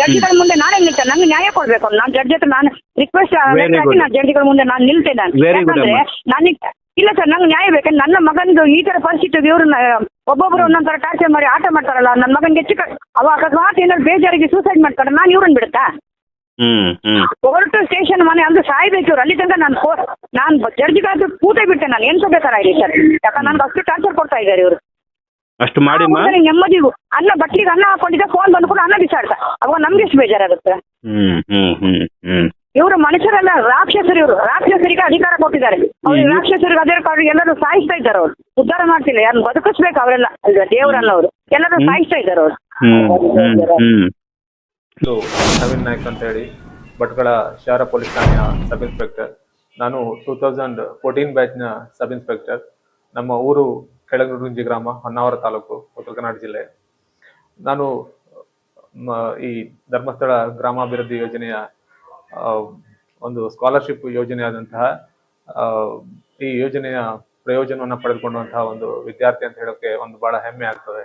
ಜಡ್ಜಿಗಳ ಮುಂದೆ ನಾನೇ ನಿಲ್ತೇನೆ, ನಂಗೆ ನ್ಯಾಯ ಕೊಡ್ಬೇಕು. ನಾನು ಜಡ್ಜ್ ಹತ್ರ ನಾನು ರಿಕ್ವೆಸ್ಟ್ ಹಾಕಿ ನಾನು ಜಡ್ಜಿಗಳ ಮುಂದೆ ನಾನು ನಿಲ್ತೇನೆ. ಯಾಕಂದ್ರೆ ನನಗೆ ಇಲ್ಲ ಸರ್, ನಂಗೆ ನ್ಯಾಯ ಬೇಕಂದ್ರೆ ನನ್ನ ಮಗನಿಗೆ ಈ ತರ ಪರಿಸ್ಥಿತಿ ಇವ್ರನ್ನ ಒಬ್ಬೊಬ್ರು ಒಂದೊಂದರ ಟಾರ್ಚರ್ ಮಾಡಿ ಆಟ ಮಾಡ್ತಾರಲ್ಲ, ನನ್ನ ಮಗನಿಗೆ ಹೆಚ್ಚು ಅವ ಅಕಸ್ಮಾತ್ ಏನಾದ್ರು ಬೇಜಾರಿಗೆ ಸೂಸೈಡ್ ಮಾಡ್ತಾರೆ, ನಾನು ಇವ್ರನ್ನ ಬಿಡುತ್ತಾ? ಕೋರ್ಟ್ ಸ್ಟೇಷನ್ ಮನೆ ಅಂದ್ರೆ ಸಾಯ್ಬೇಕು ಇವ್ರು. ಅಲ್ಲಿ ತನಕ ನಾನು ಜಡ್ಜಿಗಾದ್ರು ಕೂತೇ ಬಿಟ್ಟೆ, ನಾನು ಏನ್ ಬೇಕಾರಾಗಿ ಸರ್. ಯಾಕಂದ್ರೆ ನನ್ಗೆ ಅಷ್ಟು ಟಾರ್ಚರ್ ಕೊಡ್ತಾ ಇದ್ದಾರೆ ಇವರು. ಅಷ್ಟು ಮಾಡಿ ನೆಮ್ಮದಿಗೂ ಅನ್ನ ಬಟ್ಲಿಗೆ ಅನ್ನ ಹಾಕೊಂಡಿದ್ದೆ, ಫೋನ್ ಬಂದ್ಕೊಂಡು ಅನ್ನ ಬಿಸಾಡ್ತಾ, ಅವಾಗ ನಮ್ಗೆ ಎಷ್ಟು ಬೇಜಾರಾಗುತ್ತೆ. ಇವರು ಮನುಷ್ಯರೆಲ್ಲ ರಾಕ್ಷಸರು, ಇವರು ರಾಕ್ಷಸರಿಗೆ ಅಧಿಕಾರ ಕೊಟ್ಟಿದ್ದಾರೆ. ಅವ್ರಿಗೆ ರಾಕ್ಷಸರಿಗೆ ಅಧಿಕಾರ ಎಲ್ಲರೂ ಸಾಯಿಸ್ತಾ ಇದ್ದಾರೆ. ಅವ್ರು ಉದ್ಧಾರ ಮಾಡ್ತಿಲ್ಲ, ಯಾರನ್ನ ಬದುಕಿಸ್ಬೇಕು ಅವರೆಲ್ಲ ಅಲ್ವಾ, ದೇವರನ್ನ ಅವರು ಎಲ್ಲರೂ ಸಾಯಿಸ್ತಾ ಇದ್ದಾರೆ ಅವರು. ನವೀನ್ ನಾಯ್ಕ್ ಅಂತ ಹೇಳಿ, ಭಟ್ಕಳ ಶಹರ ಪೊಲೀಸ್ ಠಾಣೆಯ ಸಬ್ ಇನ್ಸ್ಪೆಕ್ಟರ್. ನಾನು 2014 ಬ್ಯಾಚ್ನ ಸಬ್ ಇನ್ಸ್ಪೆಕ್ಟರ್. ನಮ್ಮ ಊರು ಕೆಳಗುರುಂಜಿ ಗ್ರಾಮ, ಹೊನ್ನಾವರ ತಾಲೂಕು, ಉತ್ತರ ಕನ್ನಡ ಜಿಲ್ಲೆ. ನಾನು ಈ ಧರ್ಮಸ್ಥಳ ಗ್ರಾಮಾಭಿವೃದ್ಧಿ ಯೋಜನೆಯ ಒಂದು ಸ್ಕಾಲರ್ಶಿಪ್ ಯೋಜನೆಯಾದಂತಹ ಈ ಯೋಜನೆಯ ಪ್ರಯೋಜನವನ್ನು ಪಡೆದುಕೊಂಡಂತಹ ಒಂದು ವಿದ್ಯಾರ್ಥಿ ಅಂತ ಹೇಳೋಕೆ ಒಂದು ಬಹಳ ಹೆಮ್ಮೆ ಆಗ್ತದೆ.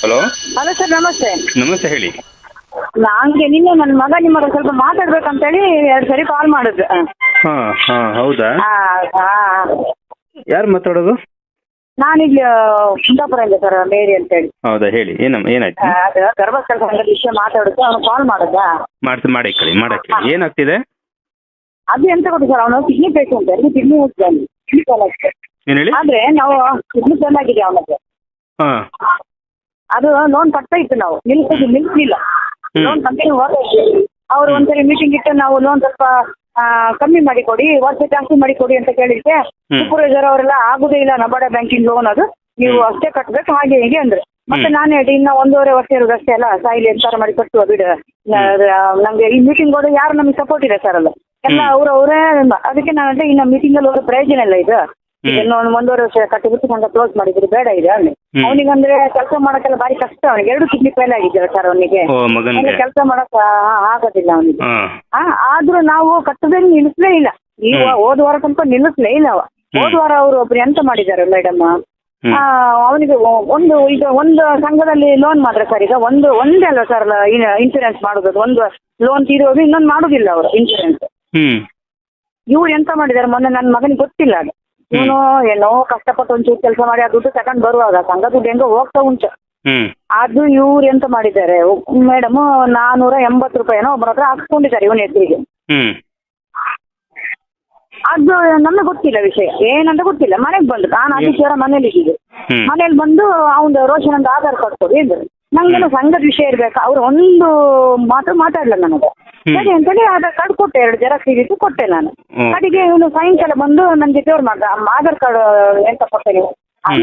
ಹಲೋ ಹಲೋ ಸರ್, ನಮಸ್ತೆ. ನಮಸ್ತೆ, ಹೇಳಿ. ನಂಗೆ ನಿನ್ನೆ ನನ್ನ ಮಗ ನಿಮಗೆ ಸ್ವಲ್ಪ ಮಾತಾಡ್ಬೇಕಂತೇಳಿ 2 ಸರಿ ಕಾಲ್ ಮಾಡಿದ್ರು. ಹೌದಾ? ಯಾರು ಮಾತಾಡೋದು? ನಾನಿಲ್ಲಿ ಕುಂದಾಪುರದಿಂದ ಸರ್, ಮೇರಿ ಅಂತೇಳಿ. ಹೌದಾ, ಹೇಳಿ. ಏನಾಯ್ತು? ಅದು ಧರ್ಮಸ್ಥಳ ಸಂಘದ ವಿಷಯ ಮಾತಾಡುತ್ತೆ, ಅವನು ಕಾಲ್ ಮಾಡಿದ್ದ. ಮಾಡಕ್ಕೆ ಏನಾಗ್ತಿದೆ? ಅದು ಎಂತ ಗೊತ್ತು ಸರ್, ಅವನು ಕಿಡ್ನಿ ಪೇಷಂಟ್, ಕಿಡ್ನಿ ಏನ್ ಹೇಳಿ? ಆದ್ರೆ ನಾವು ಕಿಡ್ನಿ ಚೆನ್ನಾಗಿದೆ ಅವನಿಗೆ. ಅದು ಲೋನ್ ಕಟ್ತಾ ಇತ್ತು, ನಾವು ನಿಲ್ಸಲಿಲ್ಲ. ಲೋನ್ ಕಂಟಿನ್ಯೂ ಹೋಗ್ತಾ ಇತ್ತು. ಅವ್ರು ಒಂದ್ಸರಿ ಮೀಟಿಂಗ್ ಇಟ್ಟು ನಾವು ಲೋನ್ ಸ್ವಲ್ಪ ಕಮ್ಮಿ ಮಾಡಿ ಕೊಡಿ, ವರ್ಷ ಜಾಸ್ತಿ ಮಾಡಿ ಕೊಡಿ ಅಂತ ಕೇಳಿದ್ದೆ. ಸೂಪರ್ವೈಸರ್ ಅವರೆಲ್ಲ ಆಗುದೇ ಇಲ್ಲ, ನಬಾರ್ಡ್ ಬ್ಯಾಂಕಿಂಗ್ ಲೋನ್ ಅದು ನೀವು ಅಷ್ಟೇ ಕಟ್ಬೇಕು, ಹಾಗೆ ಹೀಗೆ ಅಂದ್ರೆ. ಮತ್ತೆ ನಾನು ಹೇಳಿ ಇನ್ನ 1.5 ವರ್ಷ ಇರೋದಷ್ಟೇ ಅಲ್ಲ, ಸಾಯಿಲಿ ಎಂತಾರ ಮಾಡಿ ಕಟ್ಟುವ ಬಿಡ. ನಮ್ಗೆ ಈ ಮೀಟಿಂಗ್ ಹೋದ್ರೆ ಯಾರು ನಮಗೆ ಸಪೋರ್ಟ್ ಇದೆ ಸರ್ ಅಲ್ಲ, ಎಲ್ಲ ಅವರೇ. ಅದಕ್ಕೆ ನಾನು ಇನ್ನ ಮೀಟಿಂಗ್ ಅಲ್ಲಿ ಹೋದ್ರೆ ಪ್ರಯೋಜನ ಇಲ್ಲ. ಇದು 1.5 ವರ್ಷ ಕಟ್ಟಿಬಿಟ್ಟು ನಂಗೆ ಕ್ಲೋಸ್ ಮಾಡಿದ್ರು, ಬೇಡ ಇದೆ ಅಲ್ಲಿ. ಅವನಿಗಂದ್ರೆ ಕೆಲಸ ಮಾಡಕ್ಕೆಲ್ಲ ಬಾರಿ ಕಷ್ಟ. ಅವನಿಗೆ 2 ಕಿಡ್ನಿ ಫೇಲ್ ಆಗಿದ್ದಾರೆ ಸರ್. ಅವನಿಗೆ ಕೆಲಸ ಮಾಡಕ್ ಆಗೋದಿಲ್ಲ ಅವನಿಗೆ. ಆದ್ರೂ ನಾವು ಕಟ್ಟೋದನ್ನ ನಿಲ್ಲಿಸ್ಲೇ ಇಲ್ಲ. ಈಗ ಹೋದ ವಾರ ತನಕ ನಿಲ್ಲಿಸ್ಲೇ ಇಲ್ಲ. ಹೋದ ವಾರ ಅವರು ಒಬ್ರು ಎಂತ ಮಾಡಿದ್ದಾರೆ ಮೇಡಮ್, ಅವನಿಗೆ ಒಂದು ಸಂಘದಲ್ಲಿ ಲೋನ್ ಮಾತ್ರ ಸರ್. ಈಗ ಒಂದೇ ಅಲ್ಲ ಸರ್ ಇನ್ಸೂರೆನ್ಸ್ ಮಾಡೋದು. ಒಂದು ಲೋನ್ ತೀರೋದು, ಇನ್ನೊಂದು ಮಾಡೋದಿಲ್ಲ ಅವರು ಇನ್ಸೂರೆನ್ಸ್. ಇವ್ರು ಎಂತ ಮಾಡಿದ್ದಾರೆ ಮೊನ್ನೆ, ನನ್ನ ಮಗನಿಗೆ ಗೊತ್ತಿಲ್ಲ ಅದು. ಇವನು ಏನೋ ಕಷ್ಟಪಟ್ಟು ಒಂಚೂರು ಕೆಲಸ ಮಾಡಿ ಆ ದುಡ್ಡು ತಗೊಂಡ್ ಬರುವಾಗ ಸಂಘ ದುಡ್ಡು ಹೆಂಗೋ ಹೋಗ್ತಾ ಉಂಟು. ಅದು ಇವ್ರು ಎಂತ ಮಾಡಿದ್ದಾರೆ ಮೇಡಮ್, 480 ರೂಪಾಯಿನೋ ಒಬ್ಬರ ಹತ್ರ ಹಾಕ್ಸ್ಕೊಂಡಿದ್ದಾರೆ ಇವನ ಹೆಸರಿಗೆ. ಅದು ನಮ್ಗೆ ಗೊತ್ತಿಲ್ಲ ವಿಷಯ ಏನಂತ ಗೊತ್ತಿಲ್ಲ. ಮನೆಗೆ ಬಂದು ನಾನು ಆದಿತ್ಯವಾರ ಮನೇಲಿ ಇದ್ದಿದ್ದು. ಮನೇಲಿ ಬಂದು ಅವ್ನು ರೋಷನ್ ಅಂತ ಆಧಾರ್ ಕಾರ್ಡ್ ಕೊಡಿ ಇದ್ರು. ನಂಗೇನು ಸಂಘದ ವಿಷಯ ಇರ್ಬೇಕು, ಅವ್ರು ಒಂದು ಮಾತು ಮಾತಾಡ್ಲಿಲ್ಲ ನನಗೆ. ಸರಿ ಅಂತೇಳಿ ಆಧಾರ್ ಕಾರ್ಡ್ ಕೊಟ್ಟೆ, 2 ಜೆರಾಕ್ಸ್ ಇದ್ದು ಕೊಟ್ಟೆ ನಾನು. ಕಡೆಗೆ ಇವನು ಸಾಯಂಕಾಲ ಬಂದು ನನ್ನ ಜೊತೆ ಅವ್ರು ಮಾಡ್ದ ಆಧಾರ್ ಕಾರ್ಡ್ ಎಂತ ಕೊಟ್ಟೆ ನೀವು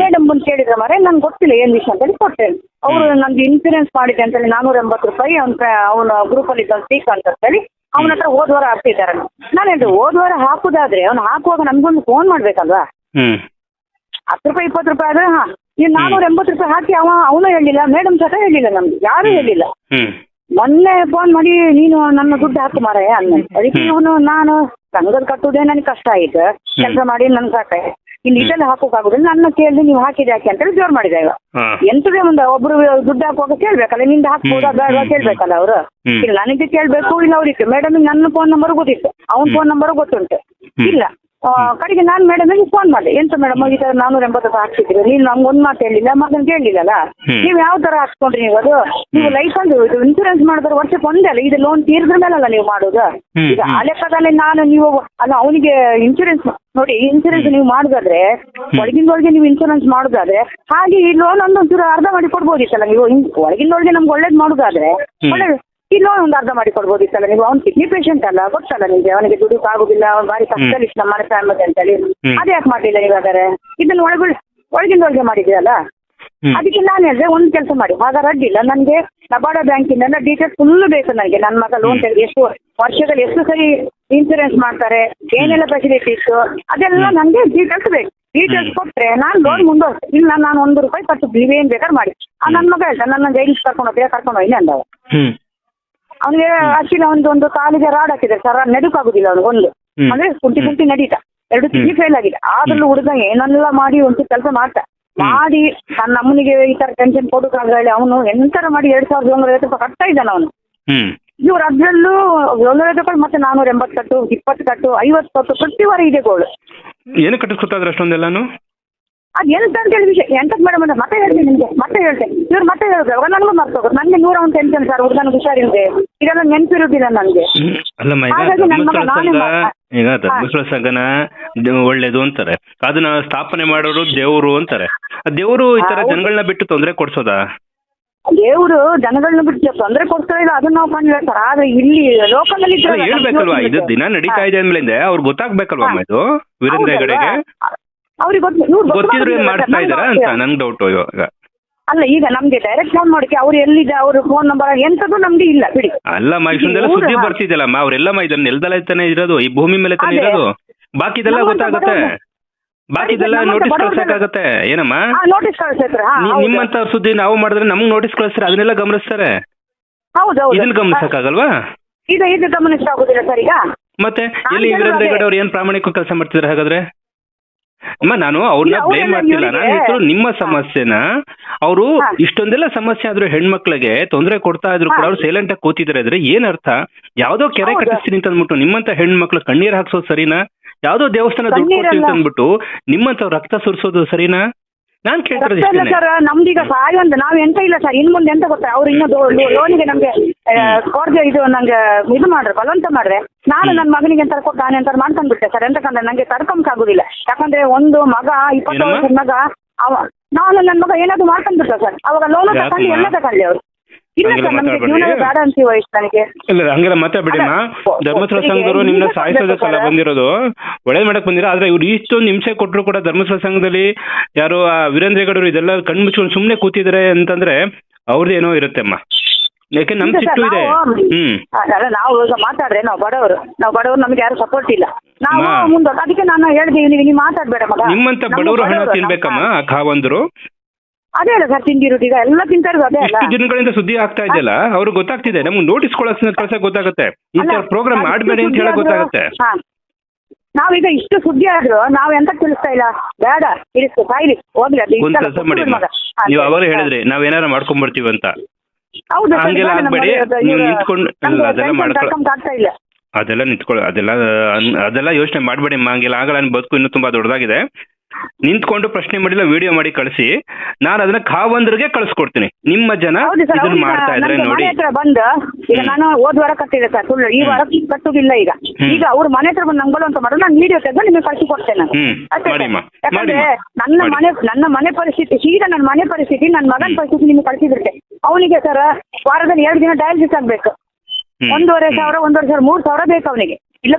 ಮೇಡಮ್ ಬಂದು ಕೇಳಿದ್ರೆ ಮರೆ ನಂಗೆ ಗೊತ್ತಿಲ್ಲ ಏನ್ ವಿಷಯ ಅಂತೇಳಿ ಕೊಟ್ಟೆ. ಅವರು ನನ್ಗೆ ಇನ್ಸೂರೆನ್ಸ್ ಮಾಡಿದೆ ಅಂತೇಳಿ 480 ರೂಪಾಯಿ ಅವನ ಗ್ರೂಪಲ್ಲಿ ಇದ್ದ ಸ್ಪೀಕ್ ಅಂತ ಹೇಳಿ ಅವನ ಹತ್ರ ಹೋದ್ವಾರ ಹಾಕ್ತಿದ್ದಾರೆ. ನಾನು ಹೇಳಿದೆ ಹೋದ್ವಾರ ಹಾಕುದಾದ್ರೆ ಅವ್ನು ಹಾಕುವಾಗ ನಮ್ಗೊಂದು ಫೋನ್ ಮಾಡ್ಬೇಕಲ್ವಾ. 10 ರೂಪಾಯಿ 20 ರೂಪಾಯಿ ಆದ್ರೆ ಈ 480 ರೂಪಾಯಿ ಹಾಕಿ ಅವನು ಹೇಳಿಲ್ಲ, ಮೇಡಮ್ ಸಹ ಹೇಳಿಲ್ಲ, ನಮ್ಗೆ ಯಾರು ಹೇಳಿಲ್ಲ. ಮೊನ್ನೆ ಫೋನ್ ಮಾಡಿ ನೀನು ನನ್ನ ದುಡ್ಡು ಹಾಕು ಮಾರಾಯ ಅನ್ನ. ಅದಕ್ಕೆ ಇವನು ನಾನು ಸಂಘದ ಕಟ್ಟುವುದೇ ನನಗೆ ಕಷ್ಟ ಆಯ್ತು, ಕೆಲಸ ಮಾಡಿ ನನ್ ಸಾಕ ಇಲ್ಲಿ ಇದೆಲ್ಲ ಹಾಕೋಕ್ಕಾಗುದಿಲ್ಲ, ನನ್ನ ಕೇಳಿದ್ರೆ ನೀವು ಹಾಕಿದೆ ಯಾಕೆ ಅಂತೇಳಿ ಜೋರ್ ಮಾಡಿದೆ. ಇವ ಎಂತದೇ ಒಂದು ಒಬ್ರು ದುಡ್ಡು ಹಾಕುವಾಗ ಕೇಳ್ಬೇಕಲ್ಲ, ನಿಂದ ಹಾಕ್ಬೋದಾ ಬೇಡ ಕೇಳ್ಬೇಕಲ್ಲ ಅವರು. ಇಲ್ಲ ನನಗೆ ಕೇಳ್ಬೇಕು, ಇಲ್ಲ ಅವ್ರಿಗೆ ಮೇಡಮ್ ನನ್ನ ಫೋನ್ ನಂಬರ್ ಗೊತ್ತಿತ್ತು, ಅವ್ನ ಫೋನ್ ನಂಬರ್ ಗೊತ್ತುಂಟು. ಇಲ್ಲ ಕಡೆಗೆ ನಾನು ಮೇಡಮ್ ಫೋನ್ ಮಾಡಿದೆ, ಎಂತ ಮೇಡಮ್ ಈ ತರ 480 ರೂಪಾಯಿ ಹಾಕ್ಸಿದ್ರಿ, ನೀನು ನಮ್ಗೆ ಒಂದ್ ಮಾತು ಹೇಳಿಲ್ಲ, ಮಗನ್ ಕೇಳಲಿಲ್ಲಲ್ಲ, ನೀವು ಯಾವ ತರ ಹಾಕ್ಸ್ಕೊಂಡ್ರಿ ನೀವು? ಅದು ನೀವು ಲೈಸೆನ್ಸ್ ಇದು ಇನ್ಸೂರೆನ್ಸ್ ಮಾಡಿದ್ರೆ ವರ್ಷಕ್ಕೆ ಒಂದೇ ಅಲ್ಲ, ಇದು ಲೋನ್ ತೀರಿದ್ರ ಮೇಲಲ್ಲ ನೀವು ಮಾಡೋದು. ಈಗ ಆ ಲೆಕ್ಕದಲ್ಲಿ ನೀವು ಅಲ್ಲ ಅವನಿಗೆ ಇನ್ಸೂರೆನ್ಸ್ ನೋಡಿ, ಇನ್ಸೂರೆನ್ಸ್ ನೀವು ಮಾಡುದಾದ್ರೆ ಒಳಗಿಂದೊಳಗೆ ನೀವು ಇನ್ಸೂರೆನ್ಸ್ ಮಾಡುದಾದ್ರೆ ಹಾಗೆ ಈ ಲೋನ್ ಒಂದೊಂಚೂರು ಅರ್ಧ ಮಾಡಿ ಕೊಡ್ಬೋದಿತ್ತಲ್ಲ ನೀವು. ಒಳಗಿಂದೊಳಗೆ ನಮ್ಗೆ ಒಳ್ಳೇದು ಮಾಡುದಾದ್ರೆ ಒಳ್ಳೇದು, ಈ ಲೋನ್ ಒಂದು ಅರ್ಧ ಮಾಡಿ ಕೊಡ್ಬೋದಿತ್ತಲ್ಲ ನೀವು. ಅವ್ನು ಕಿಡ್ನಿ ಪೇಷಂಟ್ ಅಲ್ಲ, ಗೊತ್ತಲ್ಲ ನಿಮಗೆ, ಅವನಿಗೆ ದುಡ್ಡು ಆಗುದಿಲ್ಲ, ಅವ್ನು ಭಾರಿ ಕಷ್ಟದಲ್ಲಿ ನಮ್ಮ ಮನೆ ಫ್ಯಾಮಿಲಿ ಅಂತೇಳಿ. ಅದೇ ಯಾಕೆ ಮಾಡಿಲ್ಲ ನೀವು? ಹಾಗಾದ್ರೆ ಇದನ್ನು ಒಳಗಿಂದೊಳಗೆ ಮಾಡಿದ್ದೀರಲ್ಲ. ಅದಕ್ಕೆ ನಾನು ಹೇಳಿದೆ ಒಂದು ಕೆಲಸ ಮಾಡಿ, ಹಾಗಾದ್ರೆ ಅಡ್ಡಿಲ್ಲ, ನನಗೆ ನಬಾರ್ಡ್ ಬ್ಯಾಂಕಿಂದ ಡೀಟೇಲ್ಸ್ ಫುಲ್ ಬೇಕು ನನಗೆ. ನನ್ನ ಮಗ ಲೋನ್ ತೆಗೆದು ಎಷ್ಟು ವರ್ಷದಲ್ಲಿ ಎಷ್ಟು ಸರಿ ಇನ್ಸೂರೆನ್ಸ್ ಮಾಡ್ತಾರೆ, ಏನೆಲ್ಲ ಫೆಸಿಲಿಟೀಸ್, ಅದೆಲ್ಲ ನನಗೆ ಡೀಟೇಲ್ಸ್ ಬೇಕು. ಡೀಟೇಲ್ಸ್ ಕೊಟ್ರೆ ನಾನು ಲೋನ್ ಮುಂದುವರ್ಸಿ. ಇಲ್ಲ ನಾನು 1 ರೂಪಾಯಿ ಕಟ್ಟು, ನೀವೇನ್ ಬೇಕಾದ್ರೆ ಮಾಡಿ. ನನ್ನ ಮಗ ಹೇಳ್ತಾನೆ ನನ್ನ ಜೈಲಿಗೆ ಕರ್ಕೊಂಡು ಹೋಗಿ ಅಂದವ. ಅವನಿಗೆ ಆಕ್ಚುಲಿ ಒಂದು ಕಾಲಿಗೆ ರಾಡ್ ಹಾಕಿದೆ ಸರ್, ನಡುಕಾಗುದಿಲ್ಲ ಅವನಿಗೆ. ಒಂದು ಅಂದ್ರೆ ಕುಂಟಿ ನಡೀತಾ, 2 ಕಿಡ್ನಿ ಫೇಲ್ ಆಗಿದೆ. ಆದ್ರೂ ಹುಡುಗ ಏನೆಲ್ಲ ಮಾಡಿ ಒಂದು ಕೆಲಸ ಮಾಡ್ತಾ ಮಾಡಿ ನನ್ನ ಅಮ್ಮನಿಗೆ ಈ ತರ ಟೆನ್ಷನ್ ಕೊಡೋಕಾಗ ಹೇಳಿ ಅವನು ಎಂತರ ಮಾಡಿ 2,750 ರೂಪಾಯಿ ಕಟ್ತಾ ಇದ್ದಾನೆ ಅವನು. ಇವ್ರು ಅದ್ರಲ್ಲೂ 750 ರೂಪಾಯಿ ಮತ್ತೆ 480 ಕಟ್ಟು, 20 ಕಟ್ಟು, 50 ಕಟ್ಟು ಪ್ರತಿ ವಾರ ಇದೆ ಗೋಳು. ಏನು ಕಟ್ಟಿಸ್ಕೊತಾದ್ರೆ ಅಷ್ಟೊಂದೆಲ್ಲಾನು? ಅದ್ ಎಂತ ಅಂತ ಹೇಳಿ ವಿಷಯ ಎಂತದ್ ಮೇಡಮ್ ಅಂತ ಮತ್ತೆ ಹೇಳ್ತೀನಿ ನಿಮ್ಗೆ, ಮತ್ತೆ ಹೇಳ್ತೇನೆ. ಇವ್ರು ಮತ್ತೆ ಹೇಳಿದ್ರು ಅವಾಗ ನನಗೂ ಮರ್ತೋಗೋದು. ನನಗೆ 101 ಟೆನ್ಷನ್ ಸರ್, ಹುಡುಗನಿಗೆ ಹುಷಾರಿಲ್ಲದೆ ಇದೆಲ್ಲ ನೆನಪಿರುವುದಿಲ್ಲ ನನಗೆ. ಅಲ್ಲಮ್ಮ, ಈಗ ಧರ್ಮಸ್ಥಳ ಸಂಘನ ಒಳ್ಳೇದು ಅಂತಾರೆ, ಅದನ್ನ ಸ್ಥಾಪನೆ ಮಾಡೋರು ದೇವ್ರು ಅಂತಾರೆ. ದೇವ್ರು ಈ ತರ ಜನಗಳನ್ನ ಬಿಟ್ಟು ತೊಂದರೆ ಕೊಡ್ಸೋದಾ? ದೇವ್ರು ಜನಗಳನ್ನ ಬಿಟ್ಟು ತೊಂದರೆ ಕೊಡ್ತಾ ಇಲ್ಲ, ಅದನ್ನ ನಾವು ಕಂಡು ಹೇಳ್ತಾರೆ. ಆದ್ರೆ ಇಲ್ಲಿ ಲೋಕದಲ್ಲಿ ಹೇಳ್ಬೇಕಲ್ವಾ, ಇದು ದಿನ ನಡೀತಾ ಇದೆ ಅಂದ್ಮೇಲೆ ಅವ್ರು ಗೊತ್ತಾಗ್ಬೇಕಲ್ವಾ ಇದು ವೀರೇಂದ್ರ ಹೆಗಡೆಗೆ? ಅವ್ರಿಗೆ ಗೊತ್ತಿದ್ರು ಏನ್ ಮಾಡ್ತಾ ಇದಾರ ಅಂತ ನನ್ ಡೌಟ್ ಇವಾಗ. ಅಲ್ಲ ಈಗ ನಮ್ಗೆ ಡೈರೆಕ್ಟ್ ಫೋನ್ ಮಾಡೋಕೆ ಅವ್ರು ಎಲ್ಲಿದೆ, ಅವ್ರ ಫೋನ್ ನಂಬರ್ ಎಂತದ್ದು ನಮ್ಗೆ ಇಲ್ಲ ಬಿಡಿ. ಅಲ್ಲಮ್ಮ, ಇಷ್ಟೊಂದೆಲ್ಲ ಸುದ್ದಿ ಬರ್ತಿದ್ದಲ್ಲಮ್ಮ, ಅವರೆಲ್ಲಮ್ಮ ಇದನ್ನ ನೆಲದಲ್ಲ ತಾನೇ ಇರೋದು, ಈ ಭೂಮಿ ಮೇಲೆ ತಾನೇ ಇರೋದು. ಬಾಕಿದೆಲ್ಲ ಗೊತ್ತಾಗುತ್ತೆ, ಬಾಕಿದೆಲ್ಲ ನೋಟಿಸ್ ಕಳ್ಸಕ್ಕಾಗತ್ತೆ. ಏನಮ್ಮ ನೋಟಿಸ್ ಕಳ್ಸಿದ್ರೆ ನಿಮ್ಮಂತ ಸುದ್ದಿ ನಾವು ಮಾಡಿದ್ರೆ ನಮ್ಗೆ ನೋಟಿಸ್ ಕಳಿಸ್ತಾರೆ, ಅದನ್ನೆಲ್ಲ ಗಮನಿಸ್ತಾರೆ. ಹೌದೌದು, ಇದನ್ನ ಗಮನಿಸಕ್ಕಾಗಲ್ವಾ? ಇದು ಗಮನಿಸಾಗುದಿಲ್ಲ ಸರ್. ಈಗ ಮತ್ತೆ ಎಲ್ಲಿ ವೀರೇಂದ್ರ ಹೆಗಡೆ ಅವ್ರು ಏನ್ ಪ್ರಾಮಾಣಿಕ ಕೆಲಸ ಮಾಡ್ತಿದಾರೆ ಹಾಗಾದ್ರೆ? ಅಮ್ಮ, ನಾನು ಅವ್ರನ್ನ ಬ್ಲೇಮ್ ಮಾಡ್ತಿಲ್ಲ, ನಾನು ಹೇಳ್ತಿರೋ ನಿಮ್ಮ ಸಮಸ್ಯೆನ. ಅವರು ಇಷ್ಟೊಂದೆಲ್ಲ ಸಮಸ್ಯೆ ಆದ್ರೂ ಹೆಣ್ಮಕ್ಳಿಗೆ ತೊಂದರೆ ಕೊಡ್ತಾ ಇದ್ರು ಕೂಡ ಅವ್ರು ಸೈಲೆಂಟ್ ಆಗಿ ಕೂತಿದ್ದಾರೆ ಅಂದ್ರೆ ಏನ್ ಅರ್ಥ? ಯಾವ್ದೋ ಕೆರೆ ಕಟ್ಟಿಸ್ತೀನಿ ಅಂತ ಅಂದ್ಬಿಟ್ಟು ನಿಮ್ಮಂತ ಹೆಣ್ಮಕ್ಳು ಕಣ್ಣೀರ್ ಹಾಕ್ಸೋದು ಸರಿನಾ? ಯಾವ್ದೋ ದೇವಸ್ಥಾನ ದುಡ್ಡು ಕೊಡ್ತೀನಿ ಅಂತ ಅಂದ್ಬಿಟ್ಟು ನಿಮ್ಮಂತ ರಕ್ತ ಸುರಿಸೋದು ಸರಿನಾ? ನಾನ್ ಕೇಳ್ತಾರೆ ಸರ್, ನಮ್ದೀಗ ಸಹಾಯ ಅಂತ ನಾವ್ ಎಂತ ಇಲ್ಲ ಸರ್. ಇನ್ ಮುಂದೆ ಎಂತ ಗೊತ್ತಾ, ಅವ್ರು ಇನ್ನೂ ಲೋನಿಗೆ ನಮ್ಗೆ ಇದು ನಂಗೆ ಇದು ಮಾಡ್ರೆ ಬಲವಂತ ಮಾಡ್ರೆ ನಾನು ನನ್ನ ಮಗನಿಗೆ ಎಂತ ಕೊಟ್ಟು ನಾನು ಎಂತ ಮಾಡ್ಕೊಂಡ್ಬಿಟ್ಟೆ ಸರ್. ಎಂತಕಂದ್ರೆ ನಂಗೆ ತಡ್ಕೊಂಬಕ್ ಆಗುದಿಲ್ಲ. ಯಾಕಂದ್ರೆ ಒಂದು ಮಗ 20 ವರ್ಷದ ಮಗ, ನಾನು ನನ್ನ ಮಗ ಏನಾದ್ರು ಮಾಡ್ಕೊಂಡ್ಬಿಟ್ಟ ಸರ್. ಅವಾಗ ಲೋನ್ ತಗೊಂಡು ಎಲ್ಲ ತಗೊಂಡ್ಲಿ ಅವ್ರು. ಇಲ್ಲ ಸರ್, ನಮ್ಗೆ ಜೀವನ ಬೇಡ ಅಂತೀವ ಇಷ್ಟ ನನಗೆ. ಇಲ್ಲ ಹಂಗೆಲ್ಲ ಮಾತಾಡ್ಬಿಡಿಮ್ಮ. ಧರ್ಮಸ್ಥಳ ಸಂಘದವರು ನಿಮ್ನ ಸಾಯಿಸೋದಕ್ಕೆಲ್ಲ ಬಂದಿರೋದು, ಒಳ್ಳೇದ್ ಮಾಡಕ್ ಬಂದಿರೋ. ಆದ್ರೆ ಇವ್ರು ಇಷ್ಟೊಂದು ಹಿಂಸೆ ಕೊಟ್ಟರು ಕೂಡ ಧರ್ಮಸ್ಥಳ ಸಂಘದಲ್ಲಿ ಯಾರು ಆ ವೀರೇಂದ್ರ ಹೆಗಡೆ ಇದೆಲ್ಲ ಕಣ್ಮುಚ್ಕೊಂಡು ಸುಮ್ನೆ ಕೂತಿದ್ದಾರೆ ಅಂತಂದ್ರೆ ಅವ್ರದ್ದು ಏನೋ ಇರುತ್ತೆ ಅಮ್ಮ. ಯಾಕೆ ನಮ್ ಸಿಟ್ಟು ಇದೆ. ನಾವು ಈಗ ಮಾತಾಡ್ರೆ ನಾವು ಬಡವರು ನಮ್ಗೆ ಯಾರು ಸಪೋರ್ಟ್ ಇಲ್ಲ. ನಾವು ಮುಂದೆ ಅದಕ್ಕೆ ನಾನು ಹೇಳಿದೀವಿ, ನೀವು ಮಾತಾಡ್ಬೇಡ ಮಗ. ನಿಮ್ಮಂತ ಬಡವರು ಹಣ ತಿನ್ಬೇಕಮ್ಮ ಖಾವಂದ್ರು. ಅದೇ ಅಲ್ಲ ಸರ್, ತಿಂದಿರೋದು ಈಗ ಎಲ್ಲ ತಿಂತಾ ಇರೋದು ಅದೇ ಅಲ್ಲ. ಇಷ್ಟು ದಿನಗಳಿಂದ ಸುದ್ದಿ ಆಗ್ತಾ ಇದೆಯಲ್ಲ, ಅವ್ರಿಗೆ ಗೊತ್ತಾಗ್ತಿದೆ. ನಮ್ಗೆ ನೋಟಿಸ್ ಕಳ್ಸ ಗೊತ್ತಾಗುತ್ತೆ, ಈ ತರ ಪ್ರೋಗ್ರಾಮ್ ಮಾಡಬೇಡಿ ಅಂತ ಹೇಳಕ್ ಗೊತ್ತಾಗುತ್ತೆ. ನಾವೀಗ ಇಷ್ಟು ಸುದ್ದಿ ಆದ್ರೂ ನಾವ್ ಎಂತ ತಿಳಿಸ್ತಾ ಇಲ್ಲ. ಬೇಡ ಇರಿಸ್ತು ಸಾಯಿರಿ ಹೋಗ್ಲಿ. ಒಂದ್ ಕೆಲಸ ಮಾಡಿ, ನೀವು ಅವಾಗ ಹೇಳಿದ್ರಿ ನಾವ್ ಏನಾರ ಮಾಡ್ಕೊಂಡ್ ಬರ್ತೀವಿ ಅಂತ. ಹೌದು, ಹಂಗೆಲ್ಲ ಆಗ್ಬೇಡಿ. ನೀವು ನಿಂತ್ಕೊಂಡು ಅದೆಲ್ಲ ಆಗ್ತಾ ಇಲ್ಲ, ಅದೆಲ್ಲ ನಿಂತ್ಕೊಳ್ಳಿ, ಅದೆಲ್ಲ ಯೋಚನೆ ಮಾಡ್ಬೇಡಿ. ಹಂಗೆಲ್ಲ ಆಗಲ್ಲ, ನನ್ ಬದುಕು ಇನ್ನೂ ತುಂಬಾ ದೊಡ್ಡದಾಗಿದೆ. ನಿಂತ್ಕೊಂಡು ಪ್ರಶ್ನೆ ಮಾಡಿಲ್ಲ, ವಿಡಿಯೋ ಮಾಡಿ ಕಳಿಸಿ, ನಾನು ಅದನ್ನ ಖಾವಂದ್ರಿಗೆ ಕಳ್ಸಿಕೊಡ್ತೀನಿ. ನಿಮ್ಮ ಜನ ಇದನ್ನ ಮಾಡ್ತಾ ಇದ್ರೆ ನೋಡಿ. ಬಂದು ಈಗ ನಾನು ಹೋದ್ ವಾರ ಕಟ್ಟಿದೆ ಸರ್, ಸುಳ್ಳು. ಈ ವಾರ ಕಟ್ಟುದಿಲ್ಲ. ಈಗ ಅವ್ರ ಮನೆ ಹತ್ರ ಬಂದು ನಂಗೆ ಅಂತ ಮಾಡಿದ್ರೆ ನಾನು ವಿಡಿಯೋ ತೆಗೆದು ನಿಮಗೆ ಕಳ್ಸಿ ಕೊಡ್ತೇನೆ. ಯಾಕಂದ್ರೆ ನನ್ನ ಮನೆ ಪರಿಸ್ಥಿತಿ, ಸೀದಾ ನನ್ನ ಮನೆ ಪರಿಸ್ಥಿತಿ, ನನ್ನ ಮಗನ ಪರಿಸ್ಥಿತಿ ನಿಮ್ಗೆ ಕಳ್ಸಿದಿರುತ್ತೆ. ಅವನಿಗೆ ಸರ್ ವಾರದಲ್ಲಿ 2 ದಿನ ಡಯಾಲಿಸಿಸ್ ಆಗ್ಬೇಕು. 1,500, 1,500, 3,000 ಬೇಕು ಅವನಿಗೆ. ಇಲ್ಲ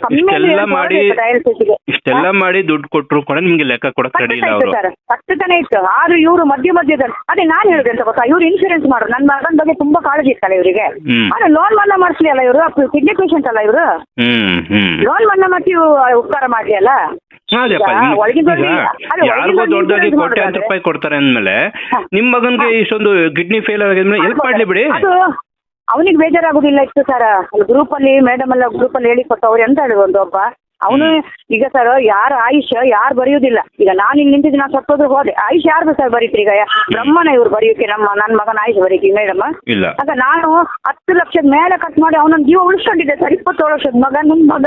ಇಷ್ಟೆಲ್ಲ ಮಾಡಿ ದುಡ್ಡು ಕೊಟ್ಟರು ಕೂಡ ನಿಮ್ಗೆ ಲೆಕ್ಕ ಕೊಡಕ್ ರೆಡಿ ಇಲ್ಲ ಅವರು. ಕಷ್ಟನೇ ಇತ್ತು. ಆದ್ರೂ ಇವರು ಮಧ್ಯದಲ್ಲಿ ಅದೇ ನಾನು ಹೇಳಿದೆ ಅಂತ ಗೊತ್ತಾ, ಇವ್ರು ಇನ್ಶೂರೆನ್ಸ್ ಮಾಡೋರು. ನನ್ನ ಮಗನ ಬಗ್ಗೆ ತುಂಬಾ ಕಾಳಜಿ ಇರ್ತಲ್ಲ ಇವರಿಗೆ. ಆದ್ರೆ ಲೋನ್ ಮನ್ನಾ ಮಾಡಿಸ್ಲಿ ಅಲ್ಲ ಇವರು, ಕಿಡ್ನಿ ಪೇಷಂಟ್ ಅಲ್ಲ ಇವರು. ಲೋನ್ ಮನ್ನಾ ಮಾಡಿ ಉಪಕಾರ ಮಾಡ್ಲಿ ಅಲ್ಲ. ಯಾರಿಗೋ ದೊಡ್ಡದಾಗಿ ಕೋಟ್ಯಾಂತರ ರೂಪಾಯಿ ಕೊಡ್ತಾರೆ ಅಂದ್ಮೇಲೆ ನಿಮ್ ಮಗನ್ಗೆ ಇಷ್ಟೊಂದು ಕಿಡ್ನಿ ಫೇಲ್ ಆಗಿದ್ಮೇಲೆ ಹೆಲ್ಪ್ ಮಾಡ್ಲಿ ಬಿಡಿ. ಅವನಿಗೆ ಬೇಜಾರಾಗುದಿಲ್ಲ ಇತ್ತು ಸರ್. ಗ್ರೂಪ್ ಅಲ್ಲಿ ಮೇಡಮ್ ಎಲ್ಲ ಗ್ರೂಪ್ ಅಲ್ಲಿ ಹೇಳಿ ಕೊಟ್ಟು ಅವ್ರು ಎಂತ ಹೇಳಿದ್ರು ಒಬ್ಬ ಅವನು. ಈಗ ಸರ್ ಯಾರ ಆಯುಷ್ ಯಾರು ಬರೆಯುವುದಿಲ್ಲ. ಈಗ ನಾನು ಇಲ್ಲಿ ನಿಂತಿದ್ದು ನಾನು ಸತ್ತೋದ್ರು ಹೋದೆ, ಆಯುಷ್ ಯಾರ್ದು ಸರ್ ಬರೀತ್ರಿ? ಈಗ ಬ್ರಹ್ಮನ ಇವ್ರು ಬರೆಯೋಕೆ ನನ್ನ ಮಗನ ಆಯುಷ್ ಬರೀತಿ ಮೇಡಮ್. ಆಗ ನಾನು 10 ಲಕ್ಷದ ಮೇಲೆ ಕಟ್ ಮಾಡಿ ಅವನೊಂದು ಜೀವ ಉಳಿಸ್ಕೊಂಡಿದ್ದೆ ಸರ್. 27 ವರ್ಷದ ಮಗ, ನನ್ನ ಮಗ.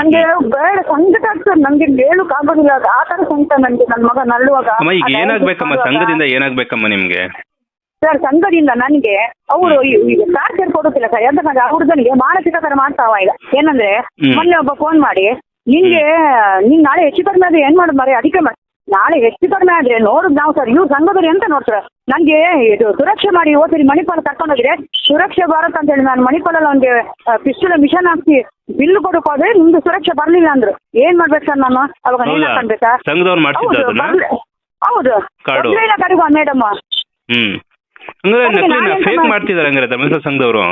ನಂಗೆ ಬೇಡ ಸಂಕಟ ಆಗ್ತದೆ, ನಂಗೆ ಹೇಳಕ್ ಆಗೋದಿಲ್ಲ. ಆ ತರ ಸಂಕಟ ನನ್ಗೆ. ನನ್ನ ಮಗ ನಲ್ಲುವಾಗ ಏನಾಗ್ಬೇಕಮ್ಮ, ಸಂಘದಿಂದ ಏನಾಗ್ಬೇಕಮ್ಮ ನಿಮ್ಗೆ? ಸರ್ ಸಂಘದಿಂದ ನನಗೆ ಅವರು ಟಾರ್ಚರ್ ಕೊಡುತ್ತಿಲ್ಲ ಸರ್. ಯಾಕಂದ್ರೆ ಹುಡುಗನಿಗೆ ಮಾನಸಿಕ ತರ ಮಾಡ್ತಾವ. ಈಗ ಏನಂದ್ರೆ ಮೊನ್ನೆ ಒಬ್ಬ ಫೋನ್ ಮಾಡಿ, ನೀನ್ ನಾಳೆ ಹೆಚ್ಚು ಕಡಿಮೆ ಆದ್ರೆ ಏನ್ ಮಾಡೋದು ಮಾರಿ, ಅದಕ್ಕೆ ನಾಳೆ ಹೆಚ್ಚು ಕಡಿಮೆ ಆದ್ರೆ ನೋಡುದು ನಾವು ಸರ್. ಇವ್ರು ಸಂಘದವ್ರು ಎಂತ ನೋಡ್ತಾರೆ, ನನ್ಗೆ ಇದು ಸುರಕ್ಷೆ ಮಾಡಿ ಓದ್ತೀನಿ ಮಣಿಪಾಲ ಕರ್ಕೊಂಡೋದ್ರೆ ಸುರಕ್ಷೆ ಭಾರತ್ ಅಂತ ಹೇಳಿ ನಾನು ಮಣಿಪಾಲಲ್ಲಿ ಅವ್ನಿಗೆ ಪಿಸ್ಟಲ್ ಮಿಷನ್ ಹಾಕಿ ಬಿಲ್ ಕೊಡಕೋದ್ರೆ ನಿಮ್ದು ಸುರಕ್ಷೆ ಬರ್ಲಿಲ್ಲ ಅಂದ್ರು. ಏನ್ ಮಾಡ್ಬೇಕು ಸರ್ ನಾನು? ಅವಾಗ ನೀನ್ ಹಾಕನ್ಬೇಕಾ? ಹೌದು ಕಡಿಗ ಮೇಡಮ್. ಧರ್ಮಸ್ಥಳ ಸಂಘದವರು